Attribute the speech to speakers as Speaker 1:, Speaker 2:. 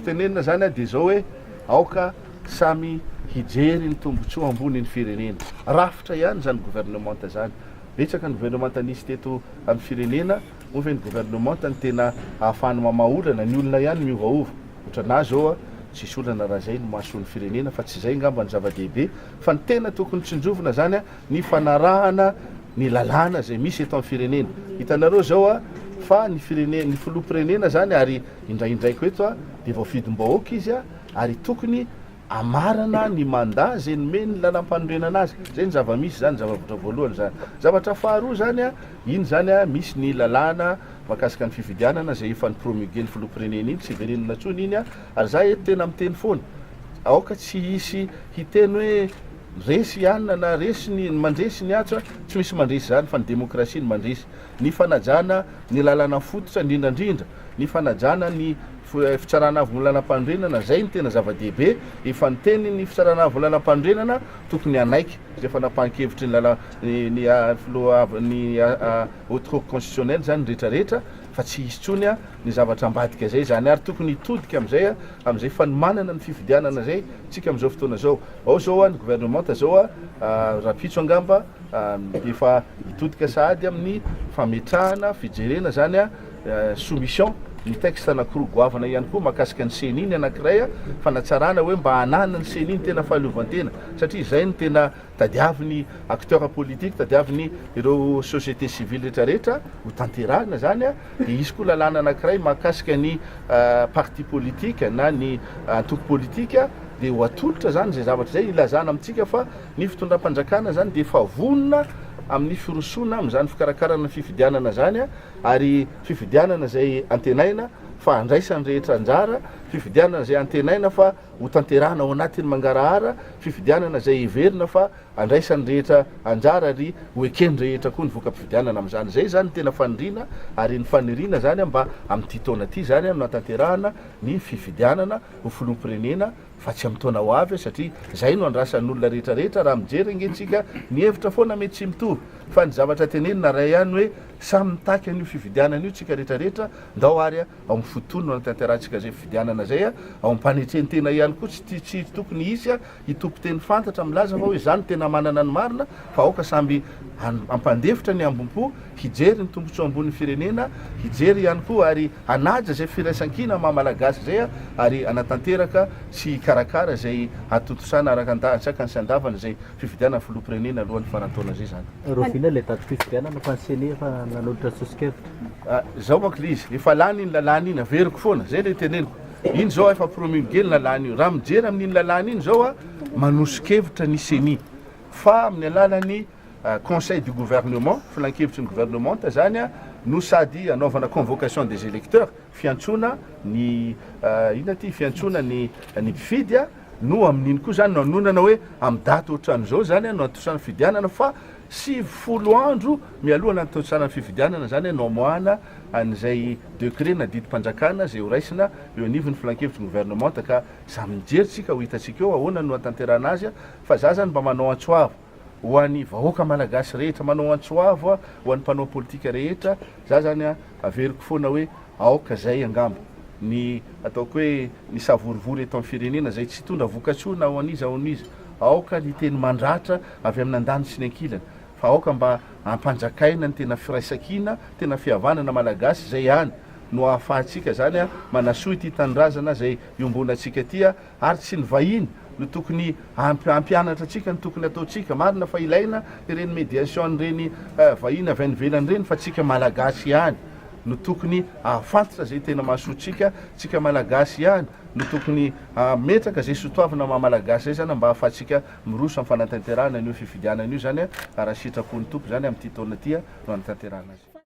Speaker 1: tenenina zany dia zao hoe aoka samy hijery ny tombontsoa ambony ny firenena. Rafitra ihany zany gouvernementa zany. Betsaka ny gouvernementa nisy teto amin'ny firenena, moa ve ny gouvernementa ny tena ahafahany mamaolana ny olona ihany miovaova. Ohatranazy zao tsisy olana raha zay no mahasoa ny firenena fa tsy zay ngamba ny zava-dehibe fa ny tena tokony tsinjovina zany ny fanarahana ny lalàna zay misy eto amin'ny firenena. Hitanareo zao fa ny firenena ny filoham-pirenena zany ary indraindraiky eto dia vaofidim-bahoaka izy ary tokony amarana ny mandat zay nome ny lalam-panorenana azy. Zay ny zava-misy zany zavatra voalohany zany. Zavatra faharoa zany iny zany misy ny lalàna makasika ny fifidianana zay efa ny promulgué ny filoham-pirenena iny tsy verenina tsony iny ary za eto tena miteny foana aoka tsy hisy hiteny hoe resy ianina na resy ny mandresy ny atso tsy misy mandresy zany fa ny demokrasia ny mandresy ny fanajana ny lalàna fototra indrindrandrindra ny fanajana ny fitsarana avy lalam-panorenana zay ny tena zava-dehibe efa ny teny ny fitsarana avy lalam-panorenana tokony anaiky rehefa napahan-kevitry ny haute cour constitutionnelle zany rehetrarehetra fa tsy hisy tsony ny zavatra ambadika zay zany ary tokony hitodika am'izay fa ny manana ny fifidianana zay tsika am'izao fotoana zao. Ao zao ny gouvernementa zao rapitso angamba efa hitodika sahady amin'ny fametrahana fijerena zany soumission ny texte anankiroa goavana ihany koa makasika ny seny iny anankiray fanatsarana hoe mba hanana ny seny iny tena fahaleovantena satria zay ny tena tadiavin'ny acteur politique tadiavin'ny ireo société civile rehetrarehetra ho tanterahana zany dia izy koa lalàna anankiray makasika ny parti politique na ny antoko politique dia ho atolotra zany zay zavatra zay ilazana amintsika fa ny fitondram-panjakana zany dia efa vonona amin'ny firosoana amin'izany fikarakarana ny fifidianana zany ary fifidianana zay antenaina fa andraisany rehetra anjara fifidianana zay antenaina fa ho tanterahana ao anatin'ny mangarahara fifidianana zay heverina fa andraisany rehetra anjara ary ho ekeny rehetra koa ny voka-pifidianana amin'izany zay zany tena fanirina ary ny fanirina zany mba amin'ity taona ity zany no hatanterahana ny fifidianana ho filoham-pirenena fa tsy amin'ny taona ho avy satria zay no andrasan'ny olona rehetrarehetra raha mijery angentsika ny hevitra foana mety tsy mitovy fa ny zavatra tenenina ray ihany hoe samy mitaky an'io fifidianana io tsika rehetrarehetra ndao ary ao amin'ny fotoana no hatanterantsika zay fifidianana zay ao am-panetreny tena ihany koa tsy tokony hisy hitompo teny fantatra milaza fa hoe zany tena manana ny marina fa aoka samby ampandefitra ny ambom-po hijery ny tombontsoa ambony firenena hijery ihany koa ary anaja zay firaisan-kina mahamalagasy zay ary anatanteraka sy karakara zay atotosana araka andatsaka ny sandavana zay fifidianana filoham-pirenena alohan'ny farantaona zay zany.
Speaker 2: Rovina ilay daty fifidianana fa nyseny efa nanolotra sosokevitra
Speaker 1: zao manko le izy efa lany iny lalàna iny averiko foana zay le teneniko iny zao efa promulgué ny lalàna io raha mijery amin'iny lalàna iny zao manosokevitra ny seny fa amin'ny alalany conseil du gouvernement filan-kevitry ny gouvernementa zany no sady anaovana convocation des électeurs fiantsona ny ina ty fiantsona ny mpifidy no amin'iny koa zany no anonana hoe amin'ny daty ohatran'izao zany no atosana fifidianana fa 90 andro mialohana atosana fifidianana zany no amoahana an'izay décret na didim-panjakana zay ho raisina eo anivon'ny filan-kevitry ny gouvernementa ka za mijerytsika ho hitatsika eo ahoana no hatanterana azy fa za zany mba manao antsoavo ho an'ny vahoaka malagasy rehetra manao antsoavo ho an'ny mpanao politika rehetra za zany averiko foana hoe aoka zay angamba ny ataoko hoe ny savorivory eto amin'ny firenena zay tsy tondra vokatsona ao an'izy aoka ny teny mandratra avy amin'ny andany sy ny ankilana fa aoka mba ampanjakaina ny tena firaisan-kina tena fihavanana malagasy zay ihany no ahafahantsika zany manasoa ity tanindrazana zay iombonantsika ty ary tsy ny vahiny no tokony ampianatra atsika ny tokony ataotsika marina fa ilaina ireny médiation reny vahiny avy any ivelany reny fa tsika malagasy ihany no tokony ahafantatra zay tena mahasoatsika tsika malagasy ihany no tokony metraka zay sotoavana mahamalagasy zay zany mba ahafahantsika miroso amin'ny fanatanterahana an'io fifidianana io zany raha sitrapony tompo zany amin'ity taona ty no anatanterahana azy.